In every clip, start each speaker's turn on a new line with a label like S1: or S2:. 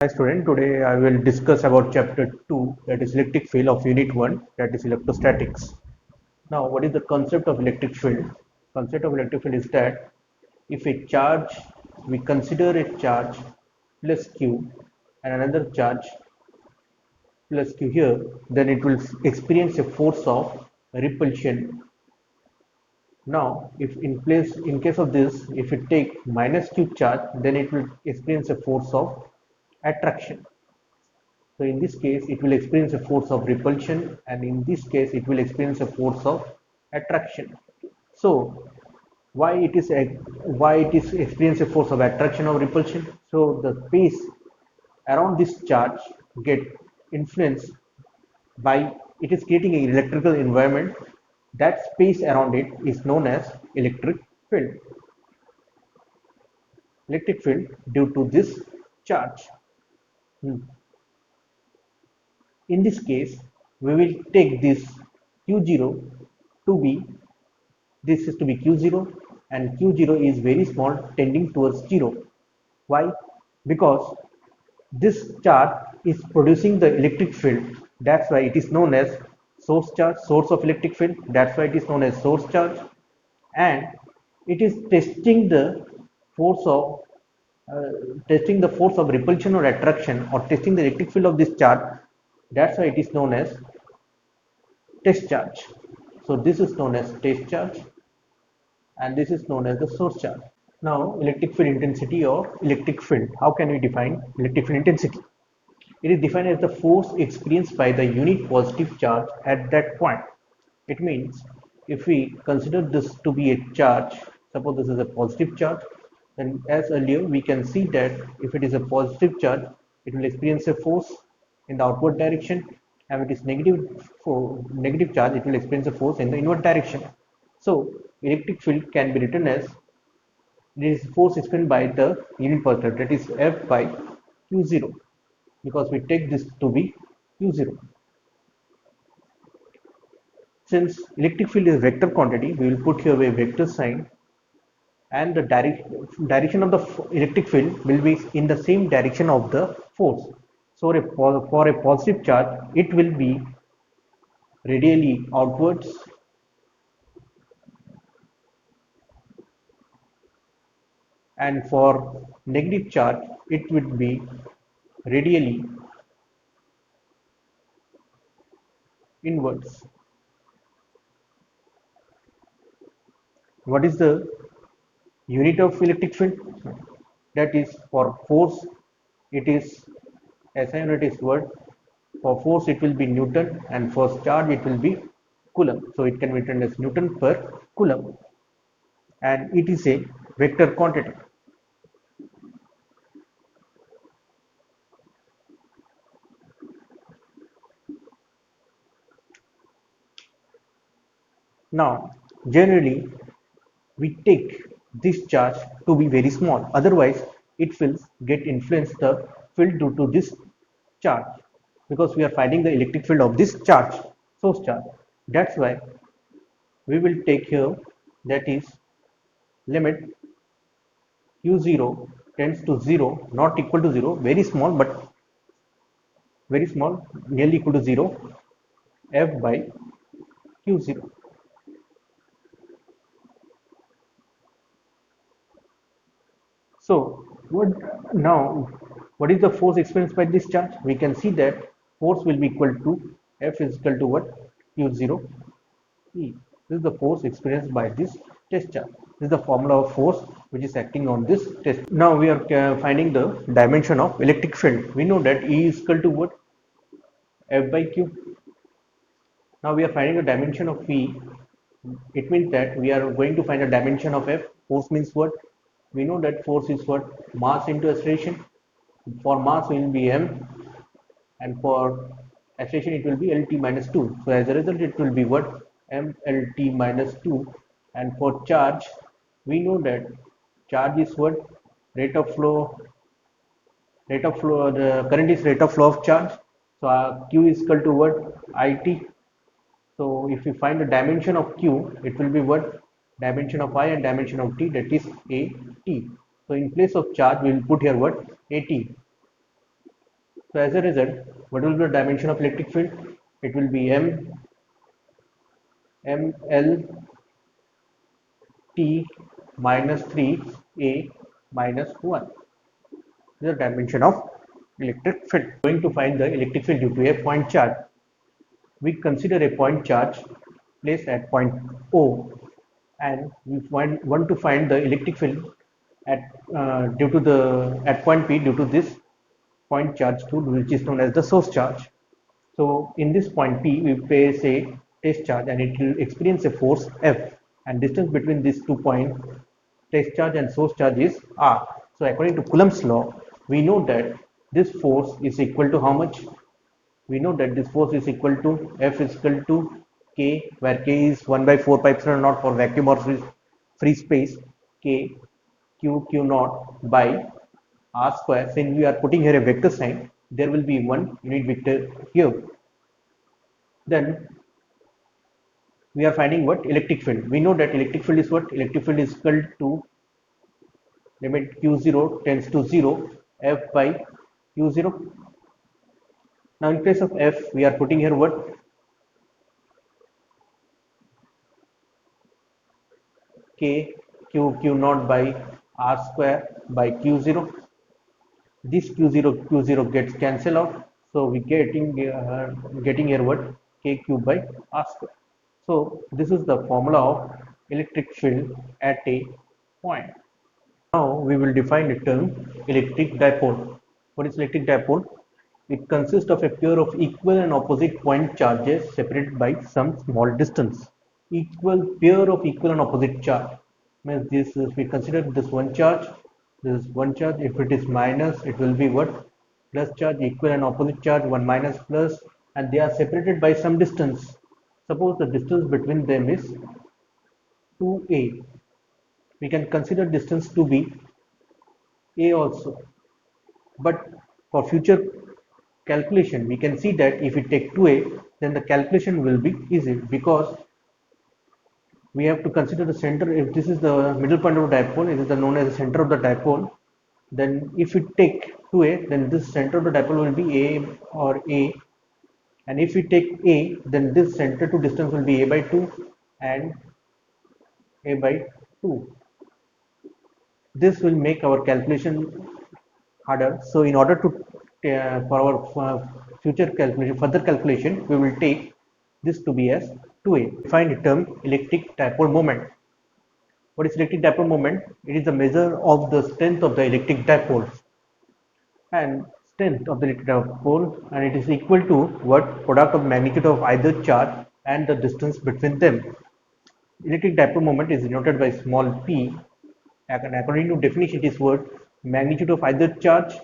S1: Hi student, today I will discuss about chapter 2, that is electric field, of unit 1, that is electrostatics. Now what is the concept of electric field? Concept of electric field is that if a charge, we consider a charge plus q and another charge plus q here, then it will experience a force of repulsion. Now if in case of this, if it take minus q charge, then it will experience a force of attraction. So in this case, it will experience a force of repulsion, and in this case, it will experience a force of attraction. So why it is experience a force of attraction or repulsion? So the space around this charge get influenced by, it is creating an electrical environment. That space around it is known as electric field. Electric field due to this charge. Hmm. In this case, we will take this Q0 to be, this is to be Q0, and Q0 is very small, tending towards 0. Why? Because this charge is producing the electric field. That's why it is known as source charge, source of electric field. That's why it is known as source charge. And it is force of testing the force of repulsion or attraction, or testing the electric field of this charge. That's why it is known as test charge. So this is known as test charge, and this is known as the source charge. Now electric field intensity or electric field. How can we define electric field intensity? It is defined as the force experienced by the unit positive charge at that point. It means if we consider this to be a charge, suppose this is a positive charge, then as earlier we can see that if it is a positive charge, it will experience a force in the outward direction, and if it is negative charge, it will experience a force in the inward direction. So electric field can be written as this force experienced by the unit positive, that is F by Q0, because we take this to be Q0. Since electric field is vector quantity, we will put here a vector sign, and the direction of the electric field will be in the same direction of the force. So for a positive charge, it will be radially outwards, and for negative charge, it would be radially inwards. What is the unit of electric field? That is, for force, it is SI unit is word. For force, it will be Newton, and for charge, it will be Coulomb. So it can be written as Newton per Coulomb, and it is a vector quantity. Now, generally, we take this charge to be very small. Otherwise, it will get influenced the field due to this charge, because we are finding the electric field of this charge, source charge. That's why we will take here, that is limit Q0 tends to 0, not equal to 0, very small, but very small, nearly equal to 0, F by Q0. So what is the force experienced by this charge? We can see that force will be equal to F is equal to what? Q0 E. This is the force experienced by this test charge. This is the formula of force which is acting on this test. Now we are finding the dimension of electric field. We know that E is equal to what? F by Q. Now we are finding the dimension of E. It means that we are going to find a dimension of F. Force means what? We know that force is what? Mass into acceleration. For mass will be m, and for acceleration it will be lt minus 2. So as a result, it will be what? M lt minus 2. And for charge, we know that charge is what? Rate of flow. The current is rate of flow of charge. So q is equal to what? It. So if we find the dimension of q, it will be what? Dimension of I and dimension of t, that is at. So in place of charge, we will put here what? At. So as a result, what will be the dimension of electric field? It will be ml t minus 3a minus 1. This is the dimension of electric field. Going to find the electric field due to a point charge. We consider a point charge placed at point O, and we want to find the electric field at due to the at point P due to this point charge tool, which is known as the source charge. So in this point P, we place a test charge and it will experience a force F, and distance between these 2 points, test charge and source charge, is R. So according to Coulomb's law, we know that this force is equal to how much? We know that this force is equal to F is equal to K, where K is 1 by 4 pi epsilon naught for vacuum or free space, K Q naught by R square. Since we are putting here a vector sign, there will be one unit vector here. Then we are finding what? Electric field. We know that electric field is what? Electric field is equal to limit Q0 tends to 0 F by Q0. Now in place of F, we are putting here what? K Q naught by R square by Q0. This Q0 gets cancelled out, so we getting here what? K cube by R square. So this is the formula of electric field at a point. Now we will define the term electric dipole. What is electric dipole? It consists of a pair of equal and opposite point charges separated by some small distance. Pair of equal and opposite charge means this is, we consider this one charge. This is one charge. If it is minus, it will be what? Plus charge. Equal and opposite charge, one minus plus, and they are separated by some distance. Suppose the distance between them is 2a. We can consider distance to be a also. But for future calculation, we can see that if we take 2a, then the calculation will be easy, because we have to consider the center. If this is the middle point of the dipole, it is known as the center of the dipole. Then if we take 2a, then this center of the dipole will be a or a, and if we take a, then this center to distance will be a by 2 and a by 2. This will make our calculation harder. So in order to for our future calculation, further calculation, we will take this to be as 2a. Find the term electric dipole moment. What is electric dipole moment? It is the measure of the strength of the electric dipole, and strength of the electric dipole, and it is equal to what? Product of magnitude of either charge and the distance between them. Electric dipole moment is denoted by small p, and according to definition, it is what? Magnitude of either charge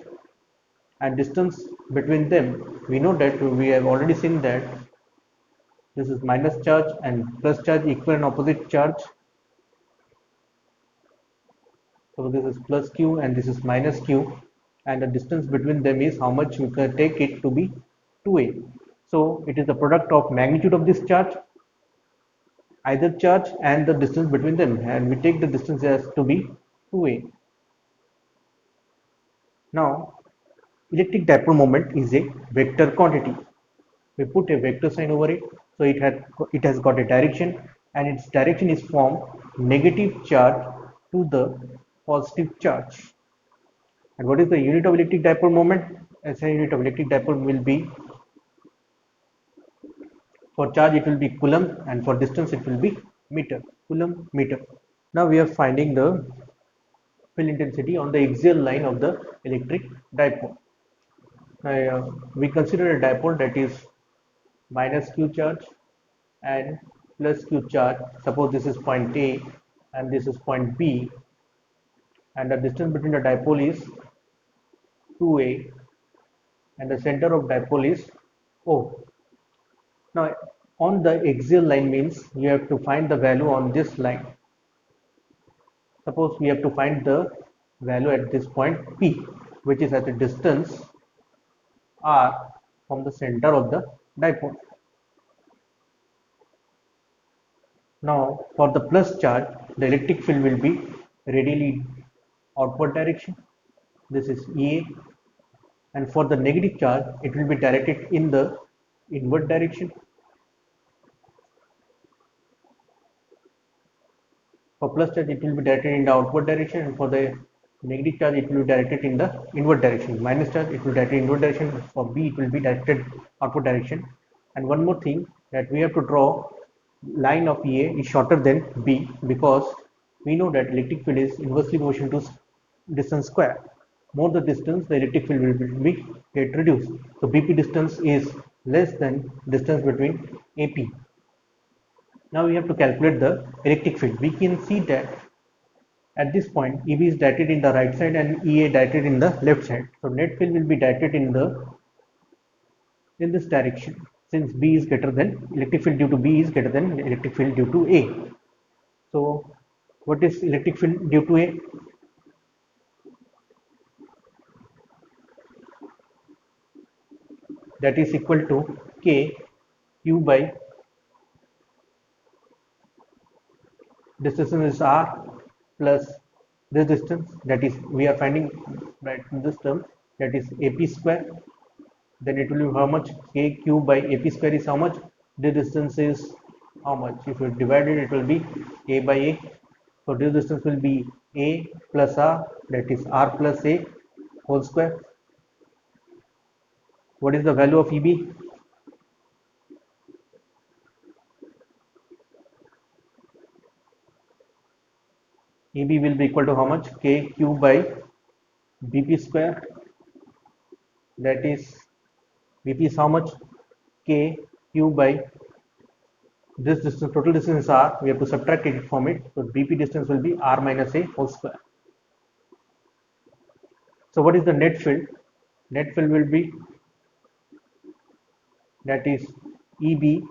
S1: and distance between them. We know that we have already seen that this is minus charge and plus charge, equal and opposite charge. So this is plus q and this is minus q, and the distance between them is how much? We can take it to be 2a. So it is the product of magnitude of this charge, either charge, and the distance between them, and we take the distance as to be 2a. Now electric dipole moment is a vector quantity. We put a vector sign over it, so it has got a direction, and its direction is from negative charge to the positive charge. And what is the unit of electric dipole moment? SI unit of electric dipole will be, for charge it will be coulomb, and for distance it will be meter. Coulomb meter. Now we are finding the field intensity on the axial line of the electric dipole. We consider a dipole that is minus q charge and plus q charge. Suppose this is point A and this is point B, and the distance between the dipole is 2a, and the center of dipole is O. Now on the axial line means you have to find the value on this line. Suppose we have to find the value at this point P, which is at a distance r from the center of the dipole. Now for the plus charge, the electric field will be radially outward direction. This is EA, and for the negative charge it will be directed in the inward direction. For plus charge it will be directed in the outward direction, and for the negative charge it will be directed in the inward direction. Minus charge it will be directed inward direction. For B it will be directed outward direction. And one more thing, that we have to draw line of EA is shorter than B, because we know that electric field is inversely proportional to distance square. More the distance, the electric field will be get reduced. So BP distance is less than distance between AP. Now we have to calculate the electric field. We can see that at this point EB is directed in the right side and EA directed in the left side. So net field will be directed in this direction, since B is greater than electric field due to B is greater than electric field due to A. So what is electric field due to A? That is equal to K Q by this distance is R plus this distance, that is we are finding right in this term, that is AP square. Then it will be how much? K Q by AP square is how much? This distance is how much? If you divide it, it will be A by A. So this distance will be A plus R, that is R plus A whole square. What is the value of EB? EB will be equal to how much? KQ by BP square, that is BP is how much? KQ by this distance, total distance is R, we have to subtract it from it, so BP distance will be R minus A whole square. So what is the net field? Net field will be, that is EB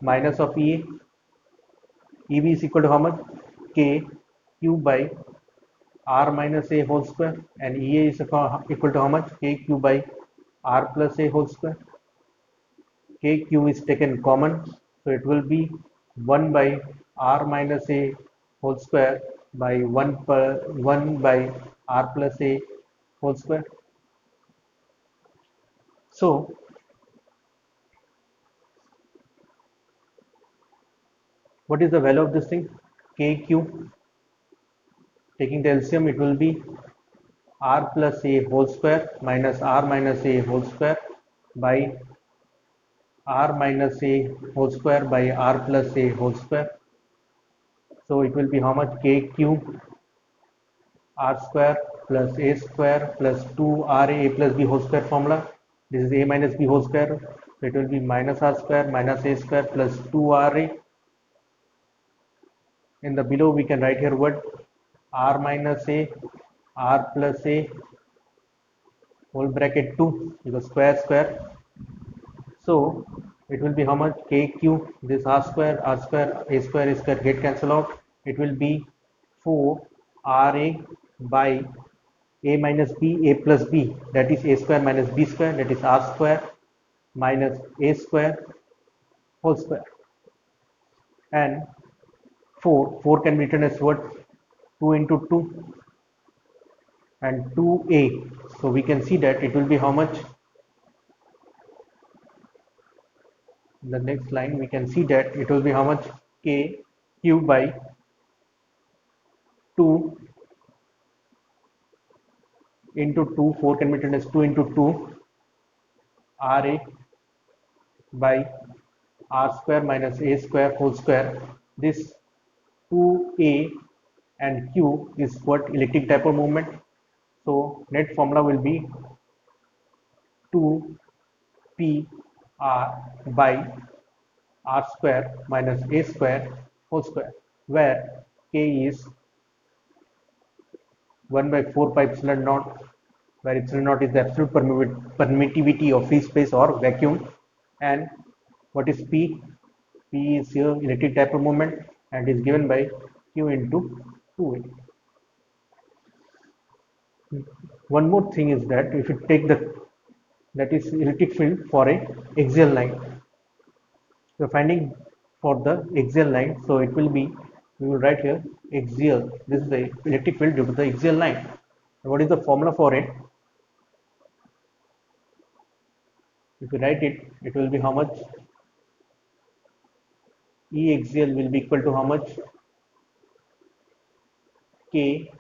S1: minus of EA. EB is equal to how much? K Q by R minus A whole square, and EA is equal to how much? KQ by R plus A whole square. KQ is taken common, so it will be 1 by R minus A whole square by 1 by R plus A whole square. So what is the value of this thing? KQ, taking the LCM, it will be R plus A whole square minus R minus A whole square by R minus A whole square by R plus A whole square. So it will be how much? KQ R square plus A square plus 2RA plus B whole square formula. This is A minus B whole square. So it will be minus R square minus A square plus 2RA. In the below we can write here what? R minus A, R plus A whole bracket 2, because square square. So it will be how much? KQ, this R square, A square get cancel out. It will be 4RA by A minus B, A plus B, that is A square minus B square, that is R square minus A square whole square. And 4 can be written as what? 2 into 2 and 2A. So we can see that it will be how much? In the next line we can see that it will be how much? KQ by 2 into 2, 4 can be written as 2 into 2 RA by R square minus A square whole square. This 2A and Q is what? Electric dipole moment. So net formula will be 2PR by R square minus A square whole square, where K is 1 by 4 pi epsilon naught, where epsilon naught is the absolute permittivity of free space or vacuum. And what is P? P is here electric dipole moment and is given by Q into 2A. One more thing is that if you take that is electric field for a axial line, so finding for the axial line, so it will be, we will write here axial, this is the electric field due to the axial line. And what is the formula for it? If you write it, it will be how much? E axial will be equal to how much? K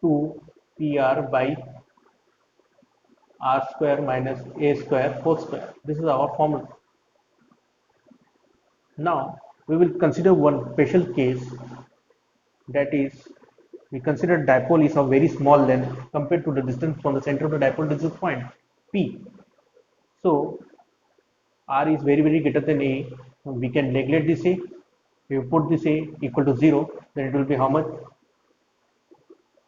S1: 2 PR by R square minus A square whole square. This is our formula. Now we will consider one special case, that is, we consider dipole is of very small length compared to the distance from the center of the dipole to this point P. So R is very greater than A. We can neglect this A. If you put this A equal to 0, then it will be how much?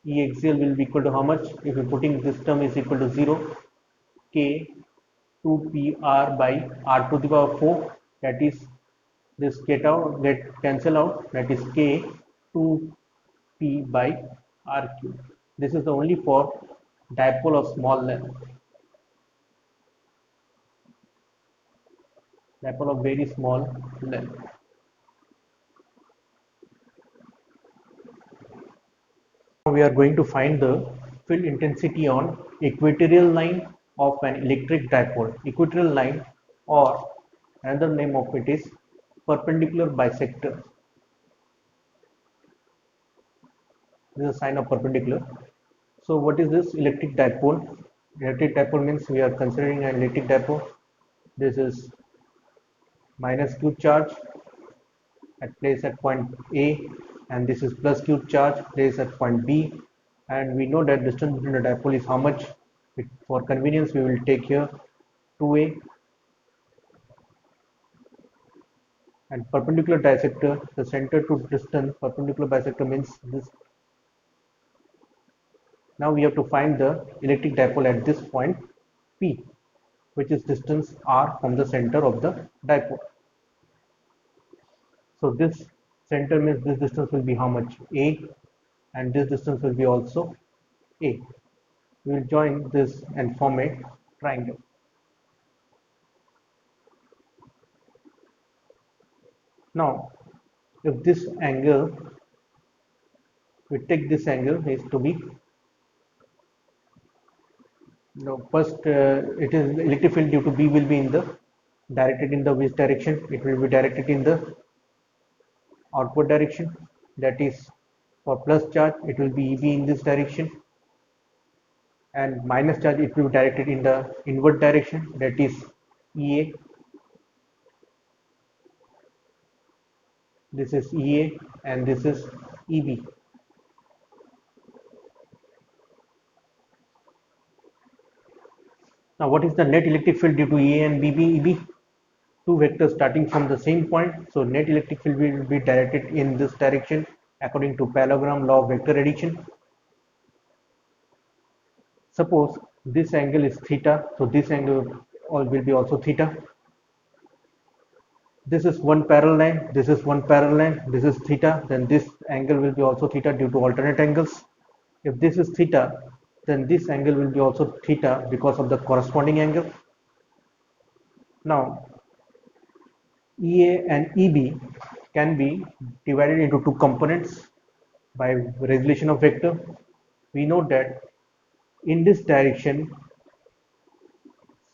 S1: E axial will be equal to how much? If you putting this term is equal to 0, K 2PR by R to the power 4, that is, this get cancel out, that is K 2P by R cube. This is the only for dipole of small length. Dipole of very small length. Now we are going to find the field intensity on equatorial line of an electric dipole. Equatorial line, or another name of it is perpendicular bisector. This is a sign of perpendicular. So what is this electric dipole? Electric dipole means we are considering an electric dipole. This is minus q charge at place at point A, and this is plus q charge placed at point B, and we know that distance between the dipole is how much? For convenience we will take here 2a, and perpendicular bisector, the center to distance perpendicular bisector means this. Now we have to find the electric dipole at this point P, which is distance r from the center of the dipole. So this center means this distance will be how much? A, and this distance will be also A. We will join this and form a triangle. Now, if this angle, we take this angle is to be, first it is electric field due to B will be in the directed in the which direction? It will be directed in the outward direction, that is, for plus charge it will be EB in this direction, and minus charge it will be directed in the inward direction, that is EA. This is EA and this is EB. Now what is the net electric field due to EA and EB? Two vectors starting from the same point, so net electric field will be directed in this direction according to parallelogram law of vector addition. Suppose this angle is theta, so this angle will be also theta. This is one parallel line, this is one parallel line, this is theta, then this angle will be also theta due to alternate angles. If this is theta, then this angle will be also theta because of the corresponding angle. Now EA and EB can be divided into two components by resolution of vector. We know that in this direction,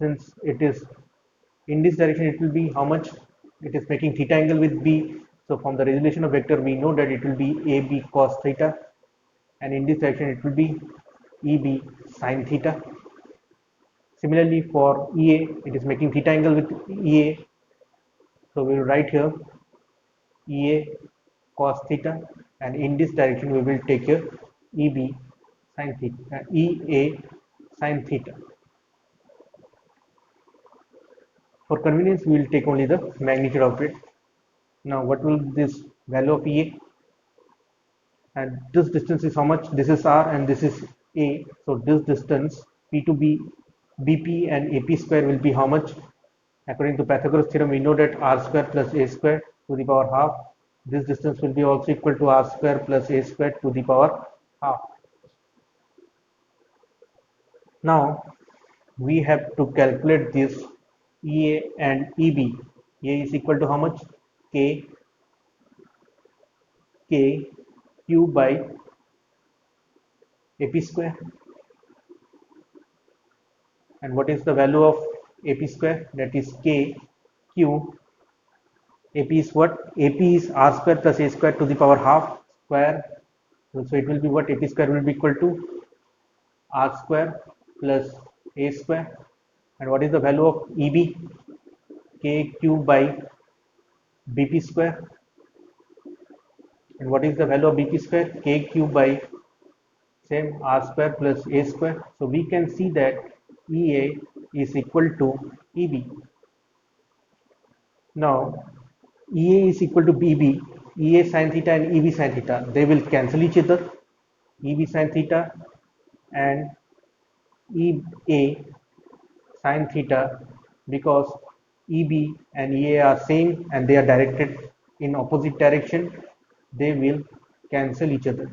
S1: since it is in this direction, it will be how much? It is making theta angle with B. So from the resolution of vector, we know that it will be AB cos theta, and in this direction it will be EB sin theta. Similarly for EA, it is making theta angle with EA. So we will write here EA cos theta, and in this direction we will take here EB sin theta, EA sin theta. For convenience, we will take only the magnitude of it. Now, what will this value of EA? And this distance is how much? This is R and this is A. So this distance P to B, BP and AP square will be how much? According to Pythagoras theorem, we know that R square plus A square to the power half. This distance will be also equal to R square plus A square to the power half. Now, we have to calculate this EA and EB. EA is equal to how much? K Q by AP square. And what is the value of AP square, that is K Q. AP is what? AP is R square plus A square to the power half square. So it will be what? AP square will be equal to R square plus A square. And what is the value of EB? KQ by BP square. And what is the value of BP square? KQ by same R square plus A square. So we can see that EA is equal to EB. Now EA is equal to BB. EA sin theta and EB sin theta, they will cancel each other. EB sin theta and EA sin theta, because EB and EA are same and they are directed in opposite direction, they will cancel each other.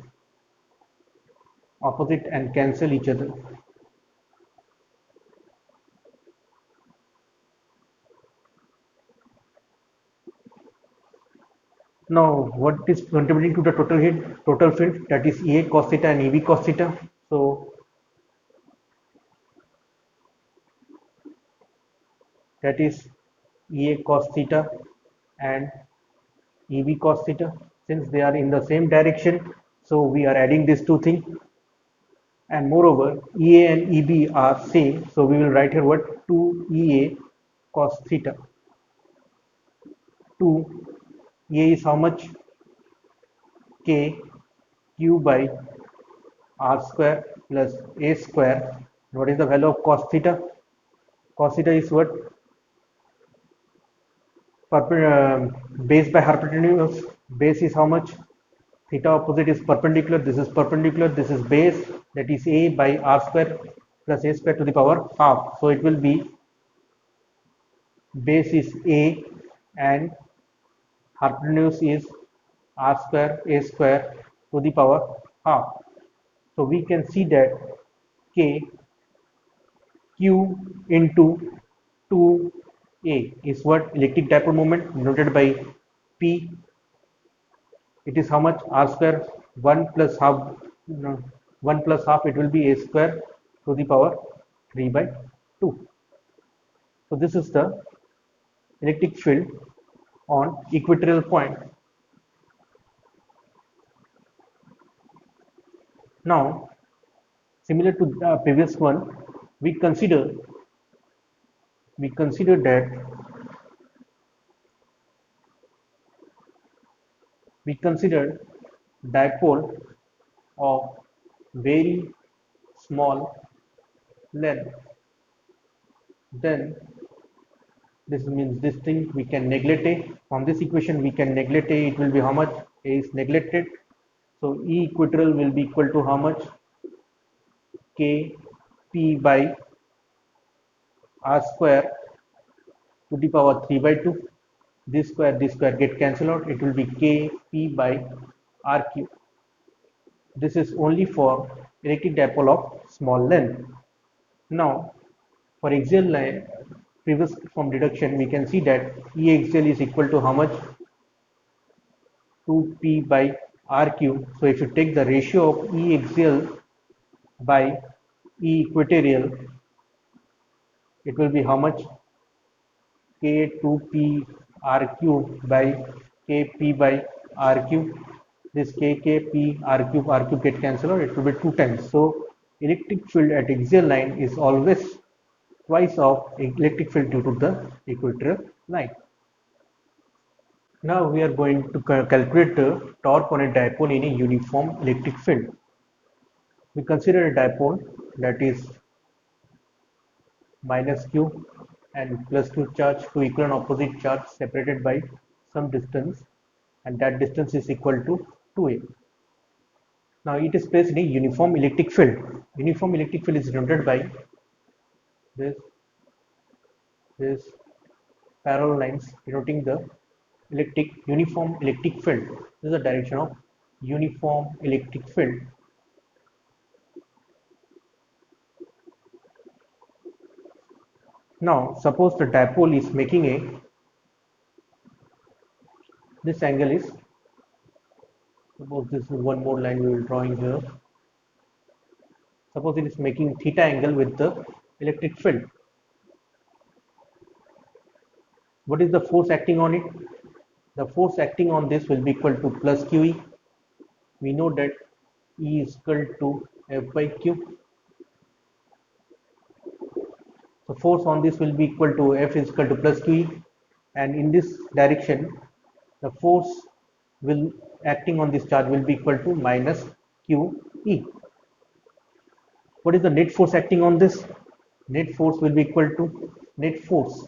S1: Opposite and cancel each other. Now, what is contributing to the total field, that is EA cos theta and EB cos theta. So that is EA cos theta and EB cos theta. Since they are in the same direction, so we are adding these two things. And moreover, EA and EB are same, so we will write here what? 2EA cos theta. 2EA is how much? K Q by R square plus A square. What is the value of cos theta? Cos theta is what? Base by hypotenuse. Base is how much? Theta opposite is perpendicular. This is perpendicular. This is base. That is A by R square plus A square to the power half. So it will be base is A and hypotenuse is R square A square to the power half. So we can see that K Q into 2A is what? Electric dipole moment denoted by P. It is how much? R square 1 plus half, 1 plus half, it will be A square to the power 3 by 2. So this is the electric field on equatorial point. Now, similar to the previous one, we consider that we consider dipole of very small length. Then this means this thing we can neglect A. From this equation we can neglect A. It will be how much? A is neglected. So E equatorial will be equal to how much? K P by R square to the power 3 by 2. This square get cancelled out. It will be K P by R cube. This is only for electric dipole of small length. Now, for axial line, previous from deduction, we can see that E axial is equal to how much? 2P by R cube. So if you take the ratio of E axial by E equatorial, it will be how much? K2P R cube by Kp by R cube. This K P R cube get cancelled out, it will be 2 times. So electric field at axial line is always twice of electric field due to the equatorial line. Now we are going to calculate the torque on a dipole in a uniform electric field. We consider a dipole that is minus q and plus q charge, two equal and opposite charge separated by some distance, and that distance is equal to 2a. Now it is placed in a uniform electric field. Uniform electric field is denoted by this parallel lines denoting the uniform electric field. This is the direction of uniform electric field. Now suppose the dipole is making this angle is, suppose this is one more line we will draw in here. Suppose it is making theta angle with the electric field. What is the force acting on it? The force acting on this will be equal to plus QE. We know that E is equal to F by Q. So force on this will be equal to F is equal to plus QE, and in this direction the force will acting on this charge will be equal to minus QE. What is the net force acting on this? Net force will be equal to net force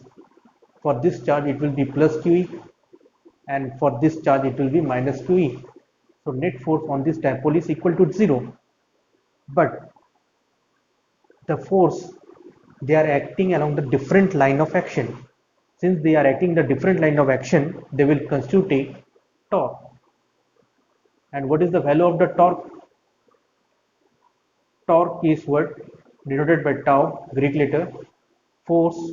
S1: for this charge it will be plus QE, and for this charge it will be minus QE. So net force on this dipole is equal to 0, but the force they are acting along the different line of action. Since they are acting the different line of action, they will constitute a torque. And what is the value of the torque? Torque is what denoted by tau, Greek letter, force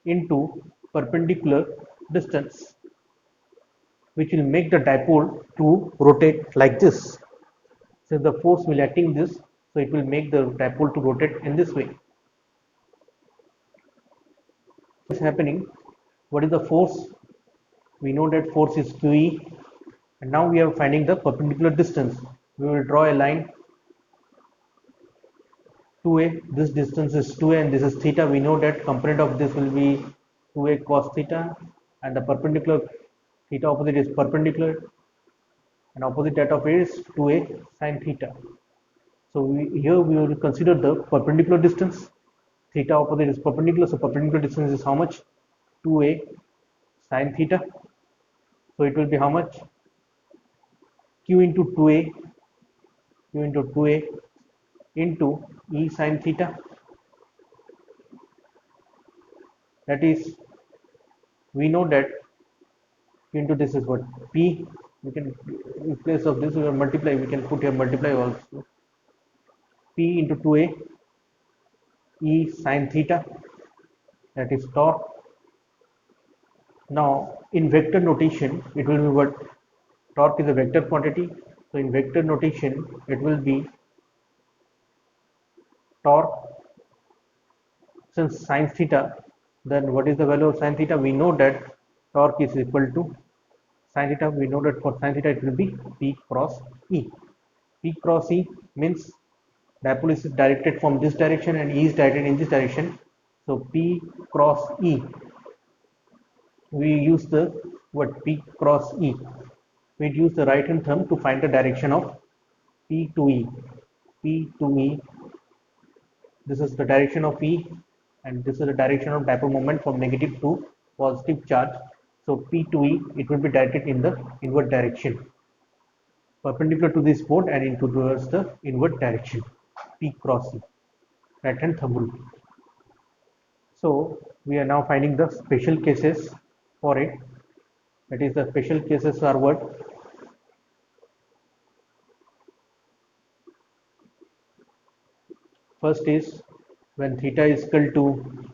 S1: into perpendicular distance, which will make the dipole to rotate like this. Since the force will acting this, so it will make the dipole to rotate in this way. What is happening? What is the force? We know that force is QE, and now we are finding the perpendicular distance. We will draw a line 2a. This distance is 2a and this is theta. We know that component of this will be 2a cos theta, and the perpendicular theta opposite is perpendicular, and opposite that of a is 2a sin theta. So here we will consider the perpendicular distance. Theta opposite is perpendicular, so perpendicular distance is how much? 2a sin theta. So it will be how much? Q into 2a, Q into 2a into E sin theta. That is, we know that Q into this is what? P. We can, in place of this we will multiply, we can put here multiply also. P into 2a E sin theta, that is torque. Now in vector notation it will be what? Torque is a vector quantity, so in vector notation it will be torque. Since sin theta, then what is the value of sin theta? We know that torque is equal to sin theta. We know that for sin theta it will be P cross E. P cross E means dipole is directed from this direction and E is directed in this direction. So P cross E, we use the what? P cross E. We use the right hand thumb to find the direction of P to E. P to E. This is the direction of E, and this is the direction of dipole moment from negative to positive charge. So P to E, it will be directed in the inward direction, perpendicular to this board and into towards the inward direction. P cross E, right hand thumb rule. So we are now finding the special cases for it. That is, the special cases are what? First is when theta is equal to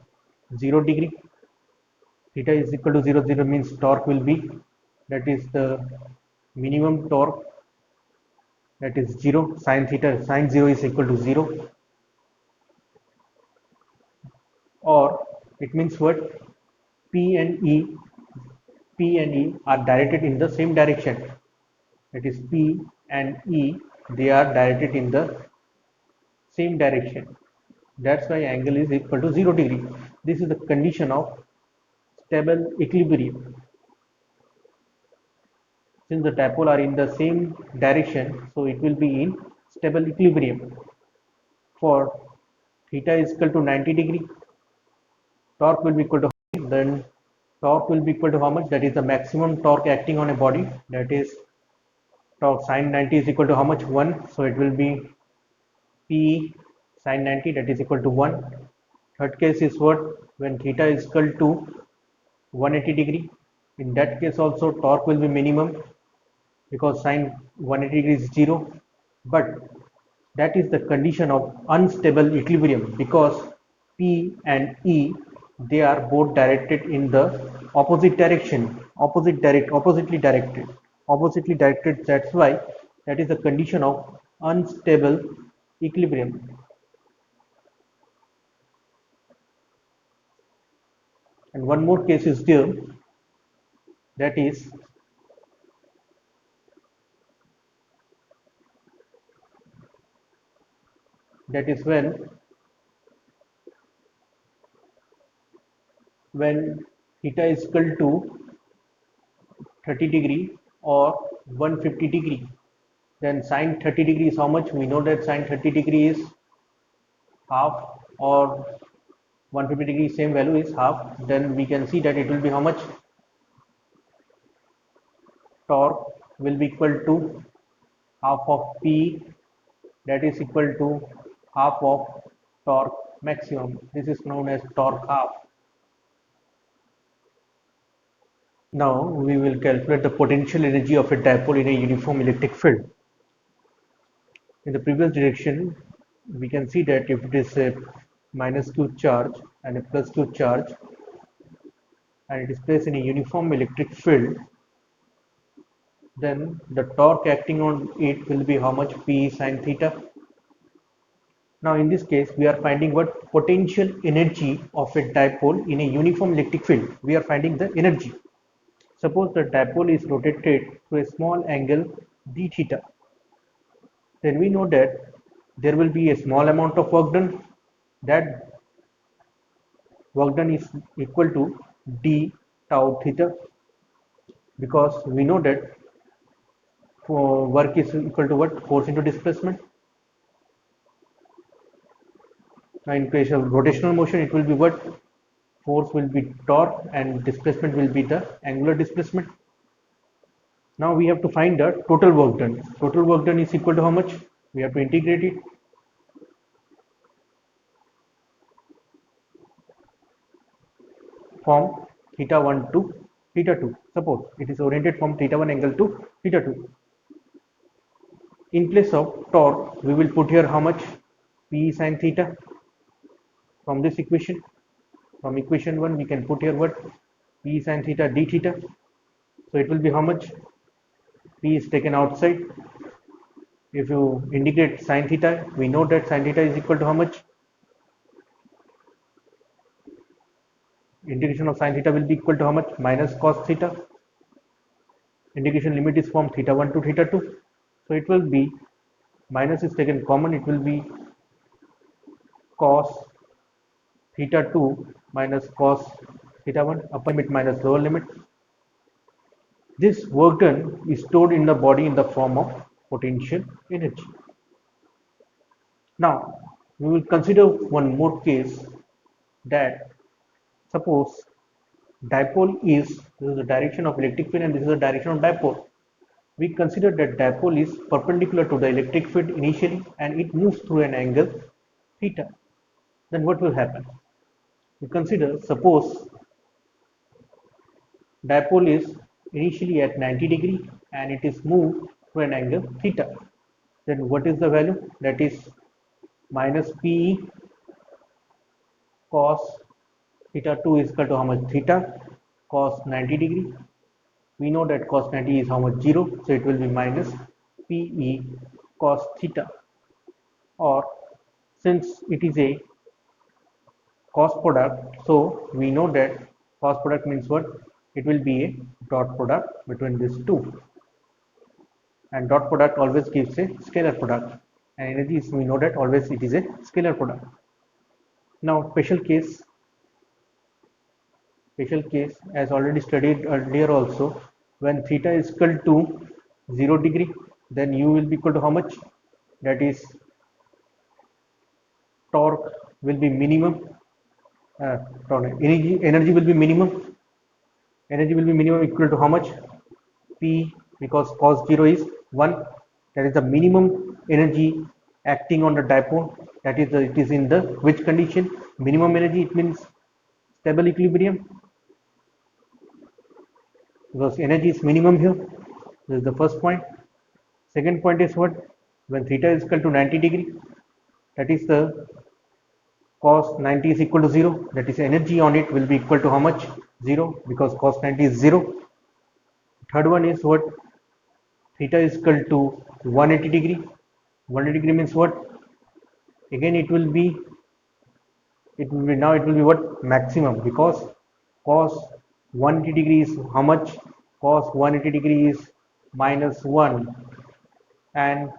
S1: 0 degree. Theta is equal to 0, 0 means torque will be, that is the minimum torque, that is 0. Sin theta, sin 0 is equal to 0. Or it means what? P and E are directed in the same direction. That is P and E, they are directed in the same direction. That's why angle is equal to 0 degree. This is the condition of stable equilibrium. Since the dipole are in the same direction, so it will be in stable equilibrium. For theta is equal to 90 degree, torque will be equal to, then torque will be equal to how much? That is the maximum torque acting on a body, that is torque sin 90 is equal to how much? 1. So it will be P sin 90, that is equal to 1. Third case is what? When theta is equal to 180 degree. In that case also torque will be minimum, because sin 180 degree is 0. But that is the condition of unstable equilibrium, because P and E, they are both directed in the opposite direction, oppositely directed. That's why that is the condition of unstable equilibrium. And one more case is there, that is when theta is equal to 30 degree or 150 degree, then sine 30 degree is how much? We know that sine 30 degree is half, or 150 degree same value is half. Then we can see that it will be how much? Torque will be equal to half of P, that is equal to half of torque maximum. This is known as torque half. Now we will calculate the potential energy of a dipole in a uniform electric field. In the previous direction, we can see that if it is a minus q charge and a plus q charge, and it is placed in a uniform electric field, then the torque acting on it will be how much? P sine theta. Now in this case, we are finding what? Potential energy of a dipole in a uniform electric field. We are finding the energy. Suppose the dipole is rotated to a small angle d theta. Then we know that there will be a small amount of work done. That work done is equal to d tau theta, because we know that work is equal to what? Force into displacement. Now in case of rotational motion, it will be what? Force will be torque and displacement will be the angular displacement. Now we have to find the total work done. Total work done is equal to how much? We have to integrate it. From theta 1 to theta 2. Suppose it is oriented from theta 1 angle to theta 2. In place of torque, we will put here how much? P sine theta. From this equation, from equation 1, we can put here what? P sine theta d theta. So it will be how much? P is taken outside. If you integrate sine theta, we know that sine theta is equal to how much? Integration of sine theta will be equal to how much? Minus cos theta. Integration limit is from theta 1 to theta 2. So it will be, minus is taken common, it will be cos theta 2 minus cos theta 1, upper limit minus lower limit. This work done is stored in the body in the form of potential energy. Now we will consider one more case, that suppose dipole is, this is the direction of electric field and this is the direction of dipole. We consider that dipole is perpendicular to the electric field initially and it moves through an angle theta. Then what will happen? We consider, suppose dipole is initially at 90 degree and it is moved to an angle theta. Then what is the value? That is minus Pe cos theta 2 is equal to how much? Theta cos 90 degree. We know that cos 90 is how much? 0. So it will be minus Pe cos theta. Or since it is a cos product, so we know that cos product means what? It will be a dot product between these two. And dot product always gives a scalar product. And energy is, we know that always it is a scalar product. Now special case as already studied earlier also, when theta is equal to 0 degree, then u will be equal to how much? That is torque will be minimum, energy will be minimum. Energy will be minimum equal to how much? P, because cos 0 is 1, that is the minimum energy acting on the dipole. That is it is in the which condition? Minimum energy, it means stable equilibrium, because energy is minimum here. This is the first point. Second point is what? When theta is equal to 90 degree, that is the cos 90 is equal to 0, that is energy on it will be equal to how much? 0, because cos 90 is 0. Third one is what? Theta is equal to 180 degree. 180 degree means what? Again it will be what? Maximum, because cos 180 degree is how much? Cos 180 degree is minus 1, and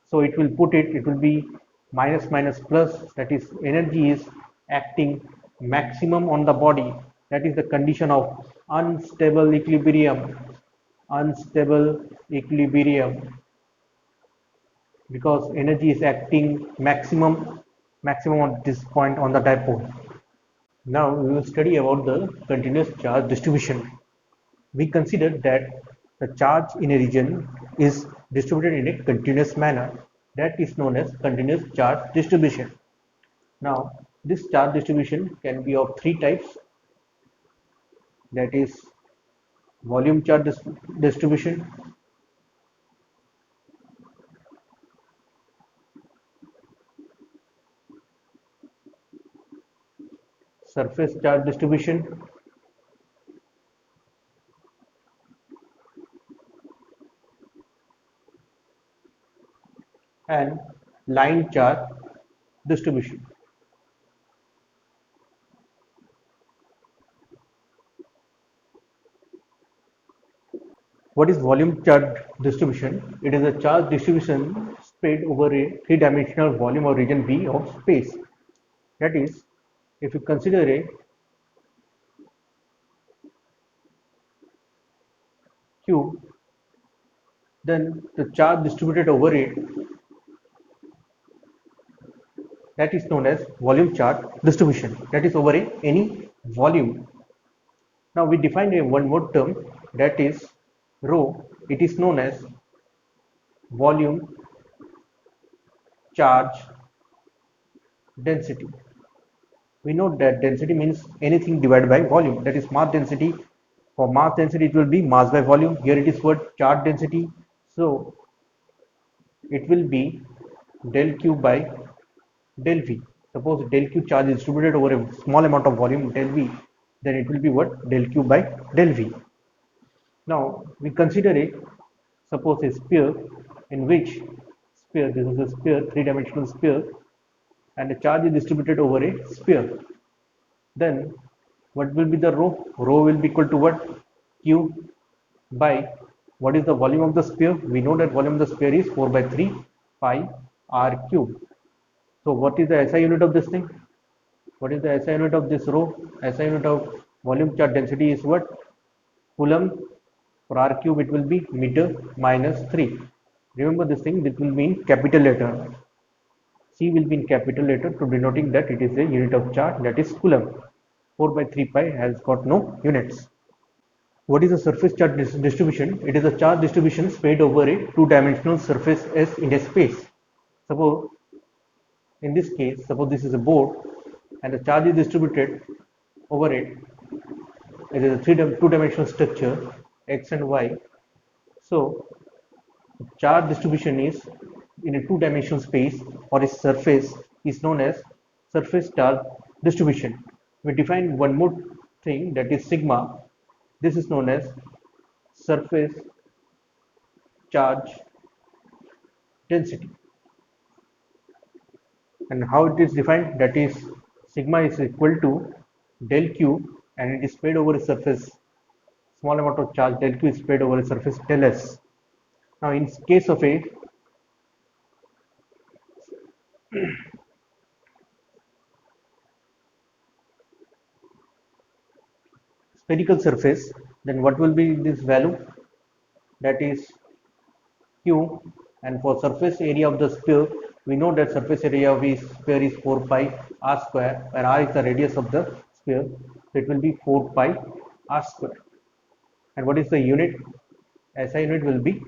S1: so it will be minus minus plus, that is energy is acting maximum on the body. That is the condition of unstable equilibrium. Unstable equilibrium, because energy is acting maximum at this point on the dipole. Now we will study about the continuous charge distribution. We consider that the charge in a region is distributed in a continuous manner. That is known as continuous charge distribution. Now this charge distribution can be of three types, that is volume charge distribution, surface charge distribution, and line charge distribution. What is volume charge distribution? It is a charge distribution spread over a three-dimensional volume or region V of space. That is, if you consider a cube, then the charge distributed over it, that is known as volume charge distribution. That is over any volume. Now we define a one more term, that is rho. It is known as volume charge density. We know that density means anything divided by volume, that is mass density. For mass density it will be mass by volume. Here it is for charge density, so it will be del q by del v. Suppose del q charge is distributed over a small amount of volume del v, then it will be what? Del q by del v. Now we consider a, suppose a sphere, in which sphere, this is a sphere, three-dimensional sphere, and the charge is distributed over a sphere. Then what will be the rho? Rho will be equal to what? Q by what is the volume of the sphere? We know that volume of the sphere is 4 by 3 pi r cube. So what is the SI unit of this thing? What is the SI unit of this rho? SI unit of volume charge density is what? Coulomb. For r cube it will be meter minus 3. Remember this thing, this will be in capital letter. C will be in capital letter to denoting that it is a unit of charge, that is Coulomb. 4 by 3 pi has got no units. What is a surface charge distribution? It is a charge distribution spread over a two-dimensional surface S in a space. Suppose in this case, suppose this is a board and the charge is distributed over it. It is a two-dimensional structure, X and Y. So charge distribution is in a two-dimensional space or a surface is known as surface charge distribution. We define one more thing, that is sigma. This is known as surface charge density. And how it is defined? That is sigma is equal to del q, and it is spread over a surface. Small amount of charge del q is spread over a surface del s. Now in case of a spherical surface, then what will be this value? That is q, and for surface area of the sphere, we know that surface area of the sphere is 4 pi r square, where r is the radius of the sphere, so it will be 4 pi r square. And what is the unit? SI unit will be,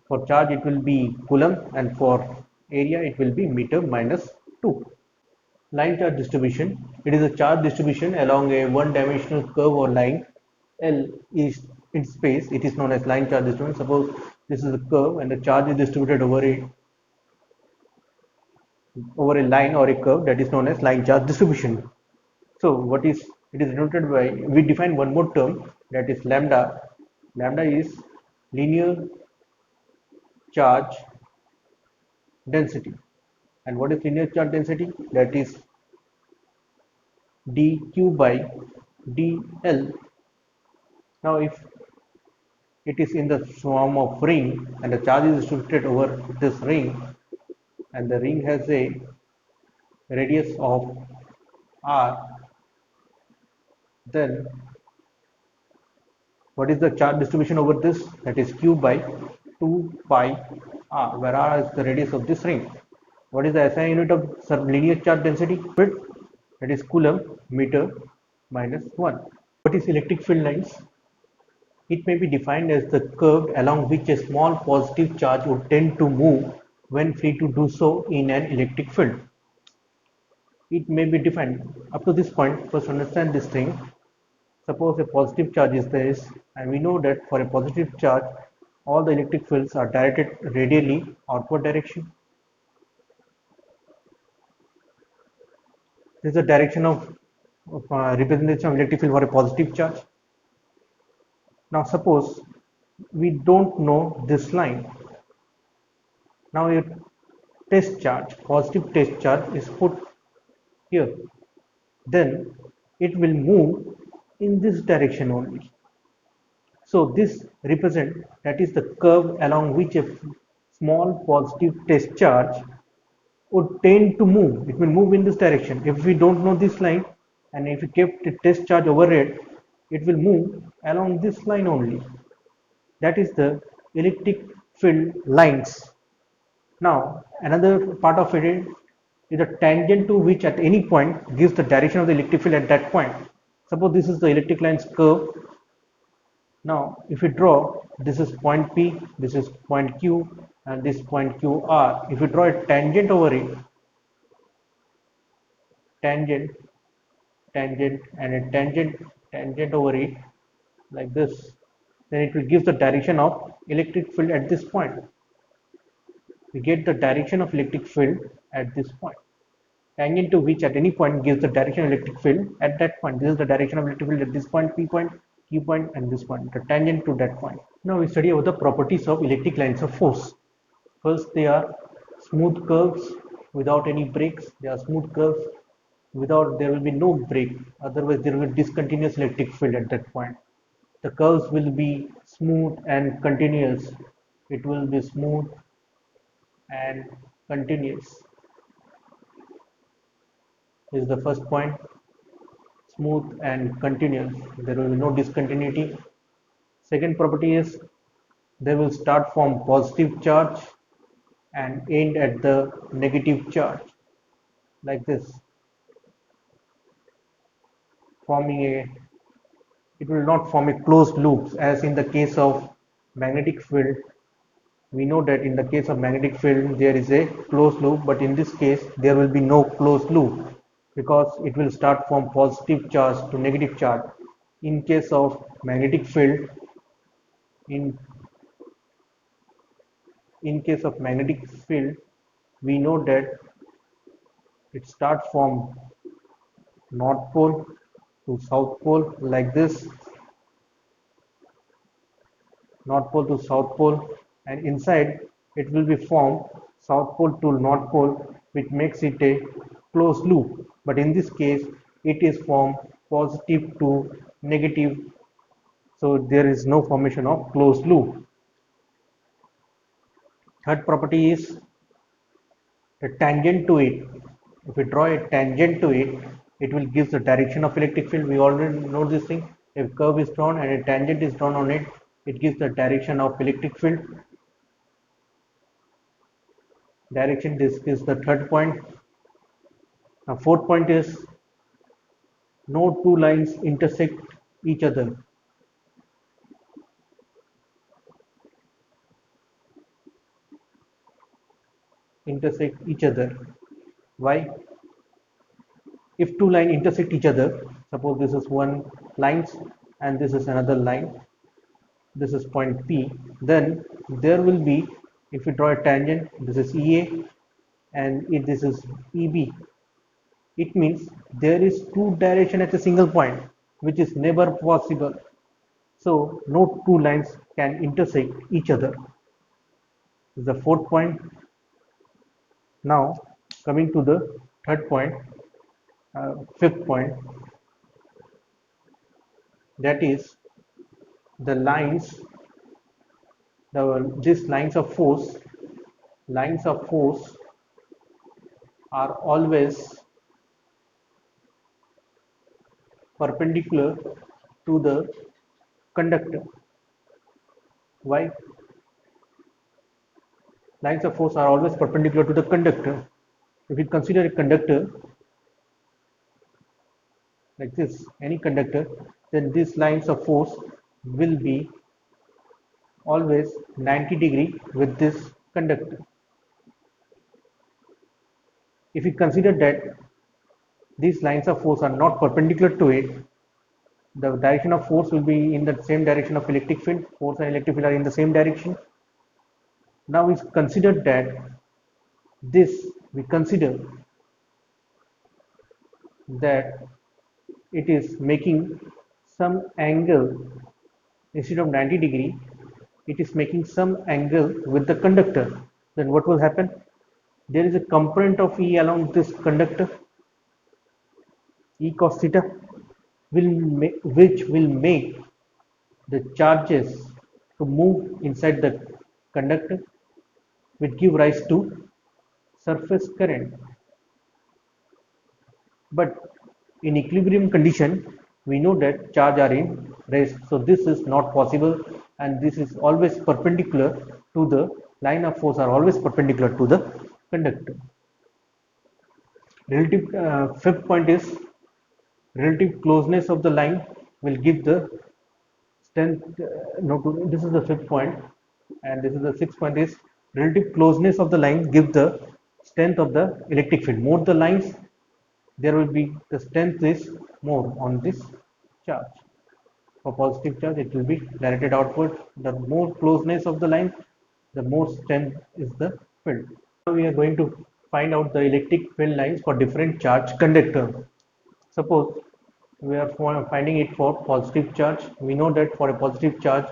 S1: for charge it will be Coulomb, and for area it will be meter minus 2. Line charge distribution. It is a charge distribution along a one-dimensional curve or line. L is in space. It is known as line charge distribution. Suppose this is a curve and the charge is distributed over a line or a curve, that is known as line charge distribution. So what is it is denoted by, we define one more term, that is lambda. Lambda is linear charge density. And what is linear charge density? That is dq by dl. Now if it is in the form of ring and the charge is distributed over this ring, and the ring has a radius of r, then what is the charge distribution over this? That is q by 2 pi r, where r is the radius of this ring. What is the SI unit of linear charge density? That is coulomb meter minus 1. What is electric field lines? It may be defined as the curve along which a small positive charge would tend to move when free to do so in an electric field. It may be defined up to this point. First understand this thing. Suppose a positive charge is there, and we know that for a positive charge all the electric fields are directed radially outward direction. This is the direction of representation of electric field for a positive charge. Now suppose we don't know this line. Now a test charge, positive test charge is put here. Then it will move in this direction only. So this represents, that is the curve along which a small positive test charge would tend to move. It will move in this direction. If we don't know this line, and if we kept the test charge over it will move along this line only. That is the electric field lines. Now another part of it is a tangent to which at any point gives the direction of the electric field at that point. Suppose this is the electric lines curve. Now if we draw, this is point P, this is point Q, and this point QR. If we draw a tangent over it, tangent, tangent, and a tangent over it like this, then it will give the direction of electric field at this point. We get the direction of electric field at this point. Tangent to which at any point gives the direction of electric field at that point. This is the direction of electric field at this point, P point, Q point, and this point, the tangent to that point. Now we study about the properties of electric lines of force. First, they are smooth curves without any breaks. They are smooth curves without, there will be no break. Otherwise, there will be discontinuous electric field at that point. The curves will be smooth and continuous. It will be smooth and continuous. This is the first point. Smooth and continuous. There will be no discontinuity. Second property is they will start from positive charge and end at the negative charge, like this, forming a, it will not form a closed loop as in the case of magnetic field. We know that in the case of magnetic field there is a closed loop, but in this case there will be no closed loop because it will start from positive charge to negative charge. In case of magnetic field, in case of magnetic field, we know that it starts from north pole to south pole like this, north pole to south pole, and inside it will be formed south pole to north pole, which makes it a closed loop. But in this case it is from positive to negative, so there is no formation of closed loop. Third property is the tangent to it. If we draw a tangent to it, it will give the direction of electric field. We already know this thing. If curve is drawn and a tangent is drawn on it, it gives the direction of electric field. Direction, this is the third point. Now fourth point is no two lines intersect each other. Intersect each other. Why? If two lines intersect each other, suppose this is one line and this is another line, this is point P, then there will be, if we draw a tangent, this is EA and if this is EB, it means there is two direction at a single point, which is never possible. So no two lines can intersect each other. This is the fourth point. Now coming to the third point, fifth point. that is the lines, these lines of force are always perpendicular to the conductor. Why? Lines of force are always perpendicular to the conductor. If we consider a conductor like this, any conductor, then these lines of force will be always 90-degree with this conductor. If we consider that these lines of force are not perpendicular to it, the direction of force will be in the same direction of electric field. Force and electric field are in the same direction. Now we consider that we consider that it is making some angle instead of 90-degree, it is making some angle with the conductor. Then what will happen? There is a component of E along this conductor, E cos theta, which will make the charges to move inside the conductor, which give rise to surface current. But in equilibrium condition, we know that charge are in rest, so this is not possible, and this is always perpendicular to the line of force are always perpendicular to the conductor. Fifth point is relative closeness of the line will give the strength. This is the fifth point, and this is the sixth point is relative closeness of the line give the strength of the electric field. More the lines, there will be the strength is more on this charge. For positive charge, it will be directed outward. The more closeness of the line, the more strength is the field. Now we are going to find out the electric field lines for different charge conductor. Suppose we are finding it for positive charge. We know that for a positive charge,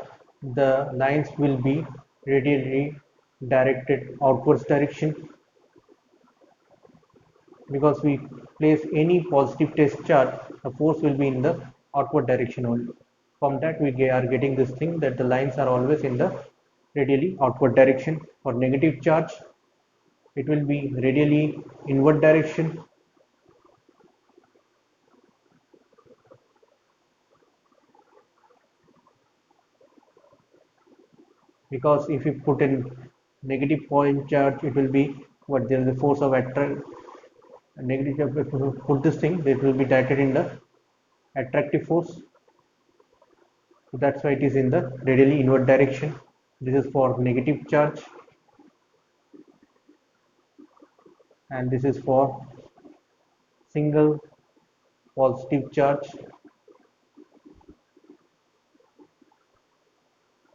S1: the lines will be radially directed outwards direction, because we place any positive test charge, the force will be in the outward direction only. From that we are getting this thing that the lines are always in the radially outward direction. For negative charge, it will be radially inward direction. Because if you put in negative point charge, it will be what, there is a force of attract. Negative, if you put this thing, it will be directed in the attractive force. So that's why it is in the radially inward direction. This is for negative charge, and this is for single positive charge.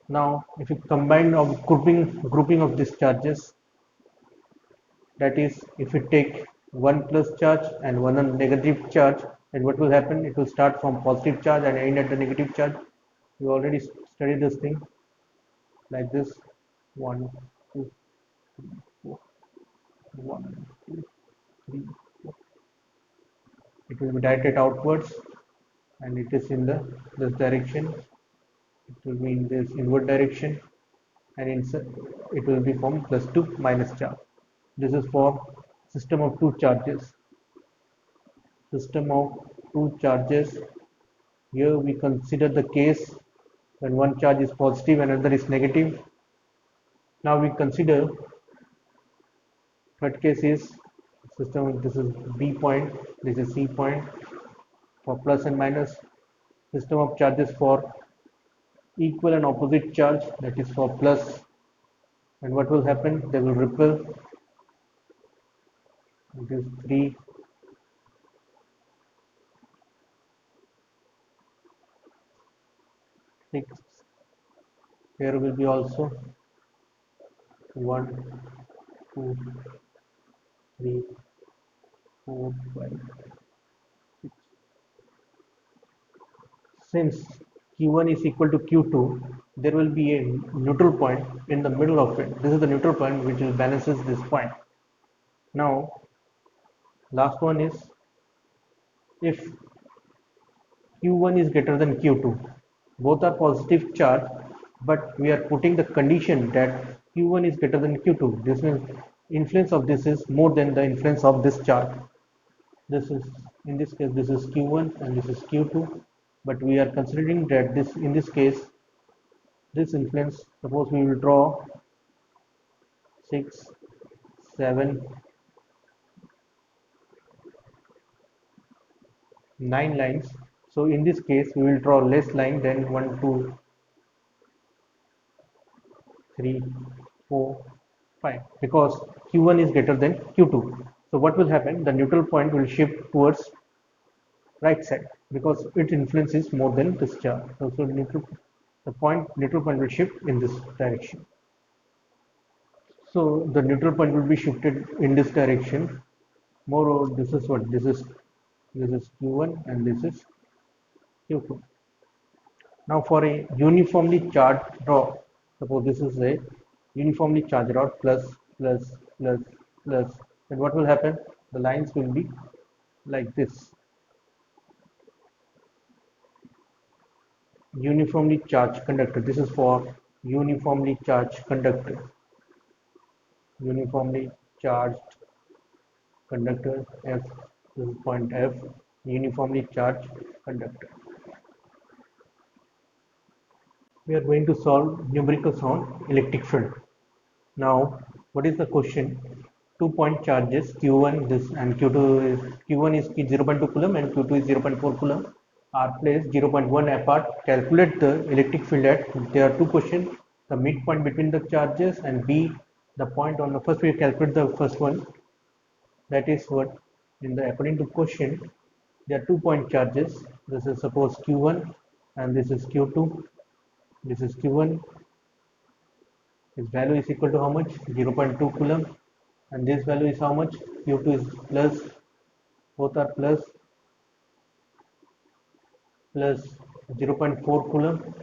S1: Now if you combine of grouping of these charges, that is, if you take one plus charge and one negative charge, then what will happen? It will start from positive charge and end at the negative charge. We already studied this thing like this: 1, 2, 3, 4, 1, 2, 3, 4. It will be directed outwards, and it is in this direction. It will be in this inward direction, and it will be from plus to minus charge. This is for system of two charges. System of two charges. Here we consider the case when one charge is positive and another is negative. Now we consider third case is system. This is B point, this is C point for plus and minus. System of charges for equal and opposite charge, that is for plus, and what will happen? They will repel. It is 3, 6. Here will be also 1, 2, 3, 4, 5, 6. Since Q1 is equal to Q2, there will be a neutral point in the middle of it. This is the neutral point which will balances this point. Now last one is, if Q1 is greater than Q2. Both are positive charge, but we are putting the condition that Q1 is greater than Q2. This means influence of this is more than the influence of this charge. This is, in this case, this is Q1 and this is Q2, but we are considering that this, in this case, this influence, suppose we will draw 6, 7, 9 lines. So in this case, we will draw less line than 1, 2, 3, 4, 5 because Q1 is greater than Q2. So what will happen? The neutral point will shift towards right side because its influence is more than this charge. So neutral point will shift in this direction. So the neutral point will be shifted in this direction. Moreover, this is what this is Q1 and this is Q2. Now for a uniformly charged rod, suppose this is a uniformly charged rod plus, then what will happen? The lines will be like this. Uniformly charged conductor. This is for uniformly charged conductor. Uniformly charged conductor F, this is point F, uniformly charged conductor. We are going to solve numericals on electric field. Now, what is the question? 2-point charges Q1 this and Q2 is Q1 is 0.2 coulomb and Q2 is 0.4 coulomb are placed 0.1 apart. Calculate the electric field at. There are two questions: the midpoint between the charges and B, the point on the first. We calculate the first one. That is what in the according to question there are 2-point charges. This is suppose Q1 and this is Q2. This is Q1. Its value is equal to how much? 0.2 coulomb. And this value is how much? Q2 is plus. Both are plus 0.4 coulomb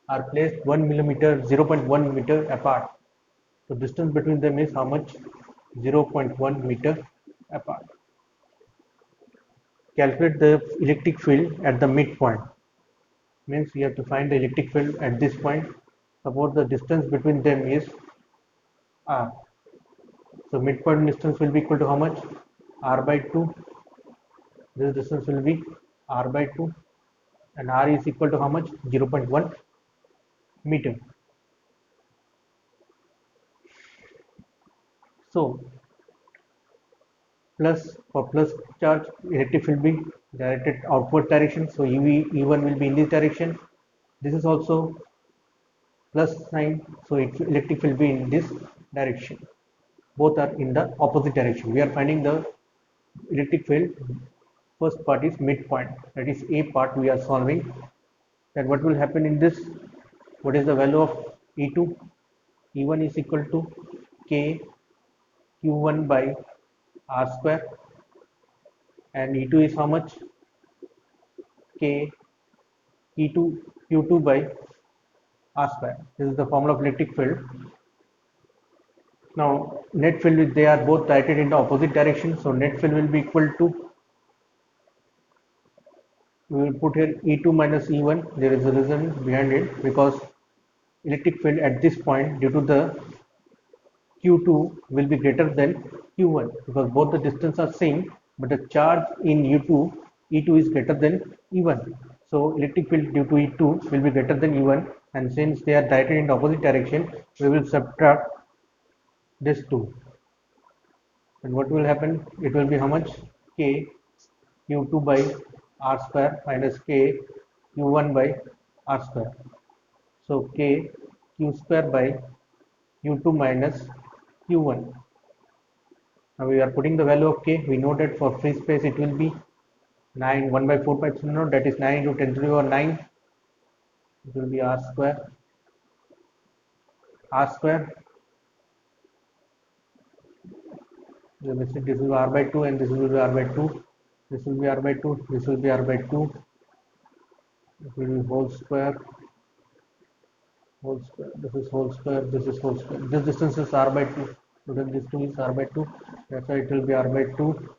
S1: are placed 1 millimeter, 0.1 meter apart. So distance between them is how much? 0.1 meter apart. Calculate the electric field at the midpoint. Means we have to find the electric field at this point. Suppose the distance between them is R. So midpoint distance will be equal to how much? R by 2. This distance will be R by 2. And R is equal to how much? 0.1 meter. So for plus charge, electric field will be directed outward direction. So E1 will be in this direction. This is also plus sign. So electric field will be in this direction. Both are in the opposite direction. We are finding the electric field. First part is midpoint. That is A part we are solving. Then what will happen in this? What is the value of E2? E1 is equal to K Q1 by R square, and E2 is how much? K E2 Q2 by R square. This is the formula of electric field. Now net field, they are both directed in the opposite direction, so net field will be equal to, we will put here E2 minus E1. There is a reason behind it, because electric field at this point due to the Q2 will be greater than Q1 because both the distance are same, but the charge in E2 is greater than E1. So electric field due to E2 will be greater than E1, and since they are directed in the opposite direction, we will subtract this 2. And what will happen? It will be how much? K Q2 by R square minus K Q1 by R square. So K Q square by Q2 minus Q1. Now we are putting the value of K. We know that for free space it will be 9, 1 by 4 pi epsilon naught, that is 9 into 10 to the power 9. It will be R square. R square. This will be R by 2 and this will be R by 2. This will be R by 2. This will be R by 2. It will be whole square. Whole square. This is whole square. This is whole square. This distance is R by 2. So then this 2 is R by 2. That's why it will be R by 2.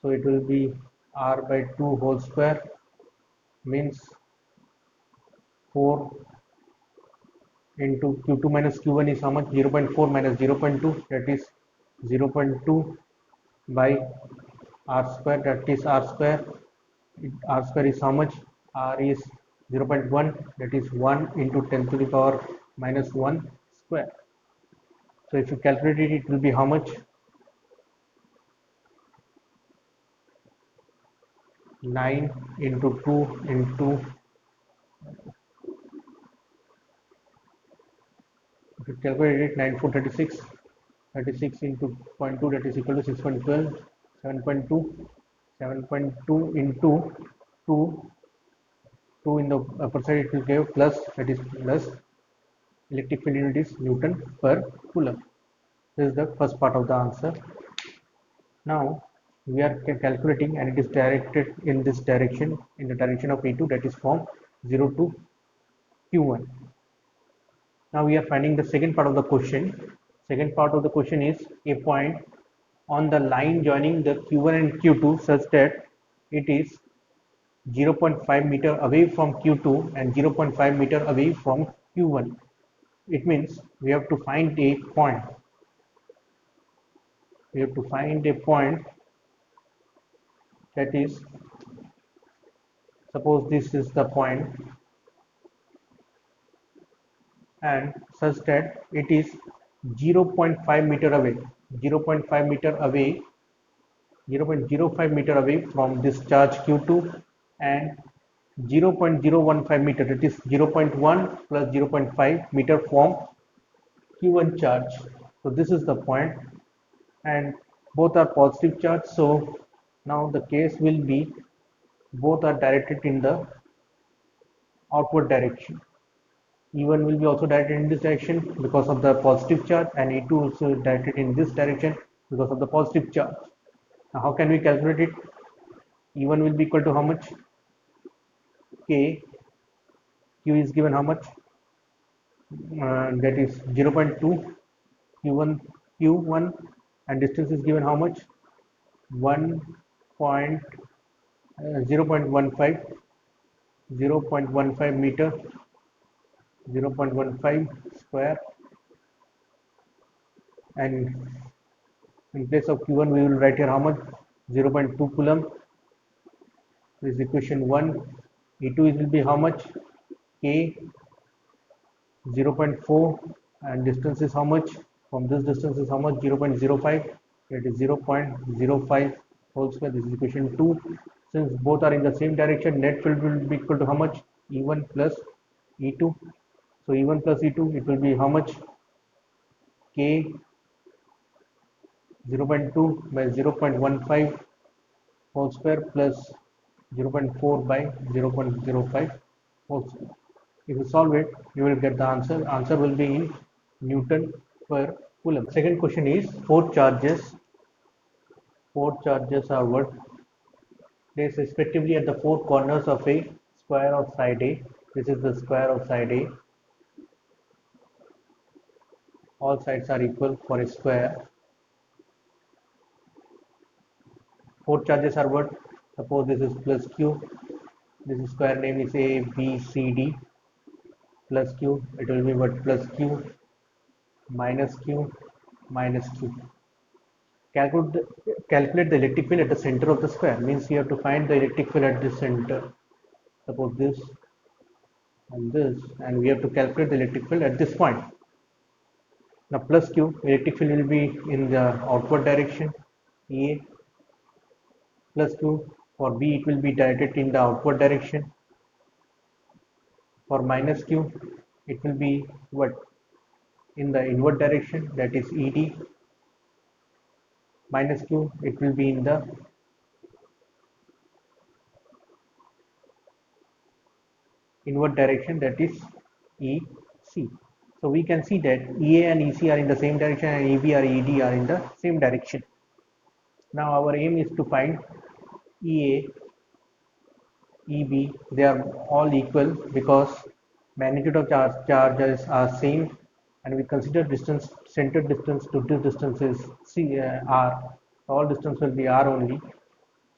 S1: So it will be R by 2 whole square means 4 into q2 minus q1 is how much? 0.4 minus 0.2, that is 0.2 by r square, that is r square. R square is how much? R is 0.1, that is 1 into 10 to the power minus 1 square. So if you calculate it, it will be how much? 9 into 2 into, if you calculate it, 9 4 36, 36 into 0.2, that is equal to 6.12, 7.2, 7.2 into 2, 2 in the upper side it will give plus, that is plus, electric field unit is Newton per Coulomb. This is the first part of the answer. Now we are calculating, and it is directed in this direction, in the direction of E2, that is from 0 to Q1. Now we are finding the second part of the question. Second part of the question is a point on the line joining the Q1 and Q2 such that it is 0.5 meter away from Q2 and 0.5 meter away from Q1. It means we have to find a point. We have to find a point that is, suppose this is the point, and such that it is 0.5 meter away, 0.5 meter away, 0.05 meter away from this charge Q2, and 0.015 meter, that is 0.1 plus 0.5 meter from Q1 charge. So this is the point, and both are positive charge. So now the case will be both are directed in the outward direction. E1 will be also directed in this direction because of the positive charge, and E2 also directed in this direction because of the positive charge. Now how can we calculate it? E1 will be equal to how much? K. Q is given how much? That is 0.2 Q1, and distance is given how much? 1 point 0.15 meter, 0.15 square, and in place of Q1 we will write here how much? 0.2 Coulomb. This is equation 1. E2 will be how much? K, 0.4, and distance is how much? From this distance is how much? 0.05, that is 0.05 whole square. This is equation 2. Since both are in the same direction, net field will be equal to how much? E1 plus E2. So E1 plus E2, it will be how much? K 0.2 by 0.15 whole square plus 0.4 by 0.05 whole square. If you solve it, you will get the answer. Answer will be in Newton per Coulomb. Second question is four charges. Four charges are what? Placed respectively at the four corners of a square of side A. This is the square of side A. All sides are equal for a square. Four charges are what? Suppose this is plus Q. This is square name is A, B, C, D. Plus Q. It will be what? Plus Q, minus Q, minus Q. Calculate the electric field at the center of the square. Means you have to find the electric field at the center. Suppose this and this, and we have to calculate the electric field at this point. Now plus Q, electric field will be in the outward direction, EA. Plus Q, for B it will be directed in the outward direction. For minus Q, it will be what? In the inward direction, that is ED. Minus Q, it will be in the inward direction, that is EC. So we can see that EA and EC are in the same direction, and EB or ED are in the same direction. Now our aim is to find EA, EB. They are all equal because magnitude of charges are same, and we consider distance, center distance to this distance is R. All distance will be R only.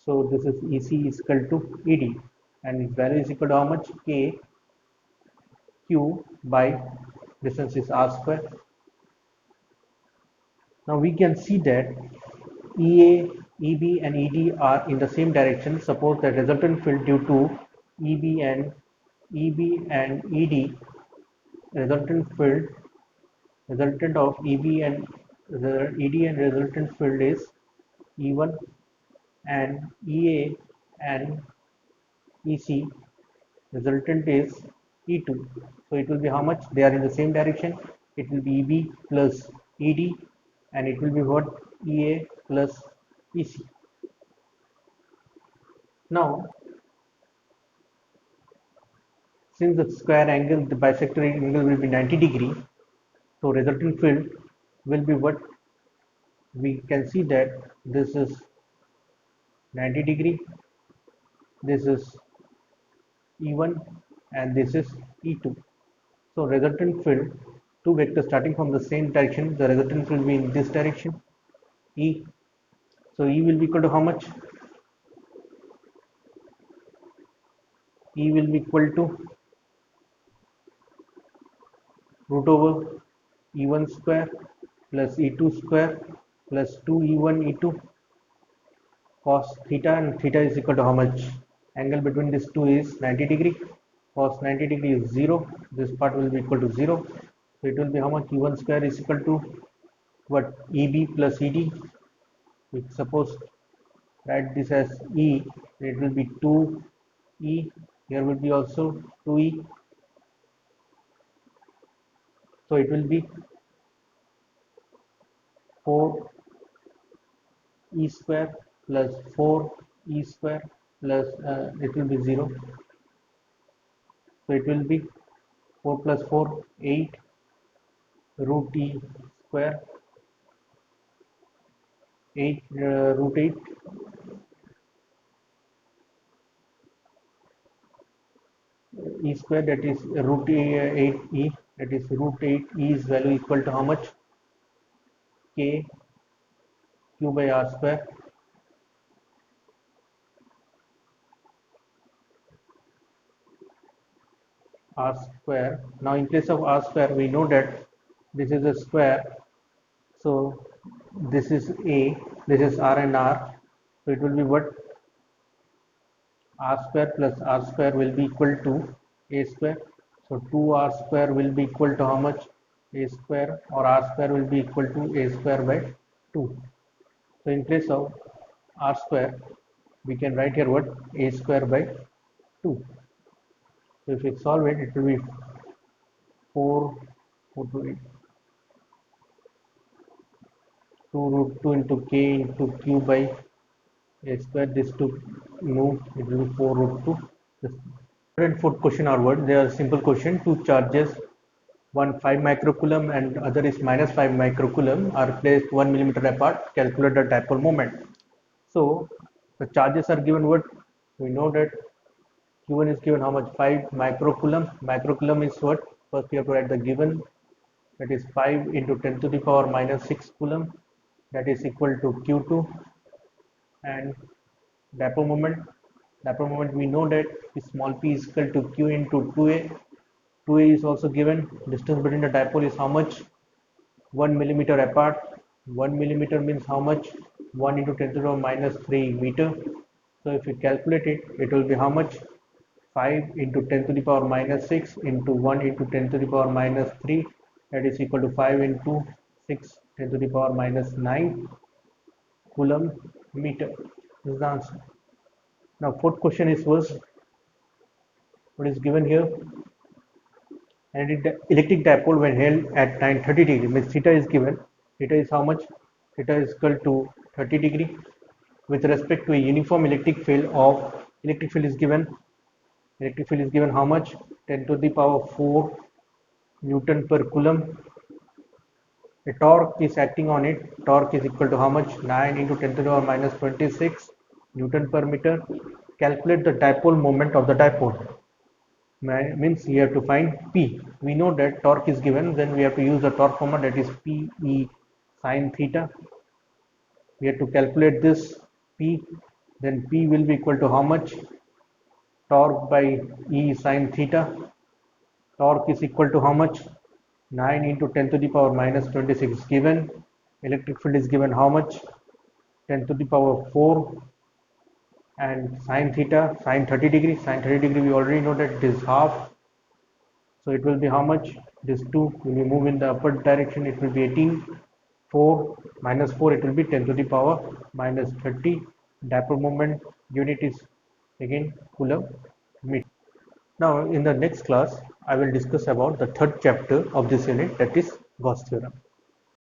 S1: So this is EC is equal to ED. and its value is equal to how much? K Q by distance is r square. Now we can see that EA, EB and ED are in the same direction. Suppose that resultant field due to EB and ED, resultant field, resultant of EB and the ED and resultant field is E1, and EA and EC resultant is E2. So it will be how much? They are in the same direction. It will be EB plus ED, and it will be what? EA plus EC. Now, since the square angle, the bisector angle will be 90 degree, so resultant field will be what? We can see that this is 90 degree, this is E1 and this is E2. So resultant field, two vectors starting from the same direction, the resultant field will be in this direction, E. So E will be equal to how much? E will be equal to root over E1 square plus E2 square plus 2E1 E2 cos theta, and theta is equal to how much? Angle between these two is 90 degree. Cos 90 degree is 0. This part will be equal to 0. So it will be how much? E1 square is equal to what? EB plus ED. We suppose write this as E. It will be 2E. Here will be also 2E. So it will be 4E square plus 4E square plus it will be 0. So it will be 4 plus 4, 8 root E square, 8 root 8 E square, that is root 8 E, that is root 8 E is value equal to how much? K Q by R square. R square. Now in place of R square, we know that this is a square, so this is A, this is R and R, so it will be what? R square plus R square will be equal to A square. So 2R square will be equal to how much? A square, or R square will be equal to A square by 2. So in place of R square, we can write here what? A square by 2. So if we solve it, it will be 4 to 8, 2 root 2 into K into Q by A square. This to move, it will be 4 root 2. This third and fourth question are what? They are simple question. Two charges, one 5 microcoulomb and other is minus 5 microcoulomb, are placed 1 millimeter apart. Calculate the dipole moment. So the charges are given what? We know that Q1 is given how much? 5 microcoulomb. Microcoulomb is what? First we have to write the given, that is 5 into 10 to the power minus 6 coulomb, that is equal to Q2. And dipole moment we know that small p is equal to Q into 2a. 2a is also given. Distance between the dipole is how much? 1 millimeter apart. 1 millimeter means how much? 1 into 10 to the power minus 3 meter. So if you calculate it, it will be how much? 5 into 10 to the power minus 6 into 1 into 10 to the power minus 3, that is equal to 5 into 6 10 to the power minus 9 coulomb meter. This is the answer. Now fourth question is first, what is given here? And electric dipole when held at 930 degree, means theta is given. Theta is how much? Theta is equal to 30 degree with respect to a uniform electric field of, electric field is given. Electric field is given how much? 10 to the power 4 Newton per coulomb. A torque is acting on it. Torque is equal to how much? 9 into 10 to the power minus 26 Newton per meter. Calculate the dipole moment of the dipole. Means you have to find P. We know that torque is given, then we have to use the torque formula, that is P E sine theta. We have to calculate this P, then P will be equal to how much? torque by E sine theta. Torque is equal to how much? 9 into 10 to the power minus 26 given. Electric field is given how much? 10 to the power 4. And sine theta, sine 30 degree. Sine 30 degree, we already know that it is half. So it will be how much? This 2, when we move in the upward direction, it will be 18. 4 minus 4, it will be 10 to the power minus 30. Dipole moment unit is again coulomb meter. Now in the next class, I will discuss about the third chapter of this unit, that is Gauss theorem.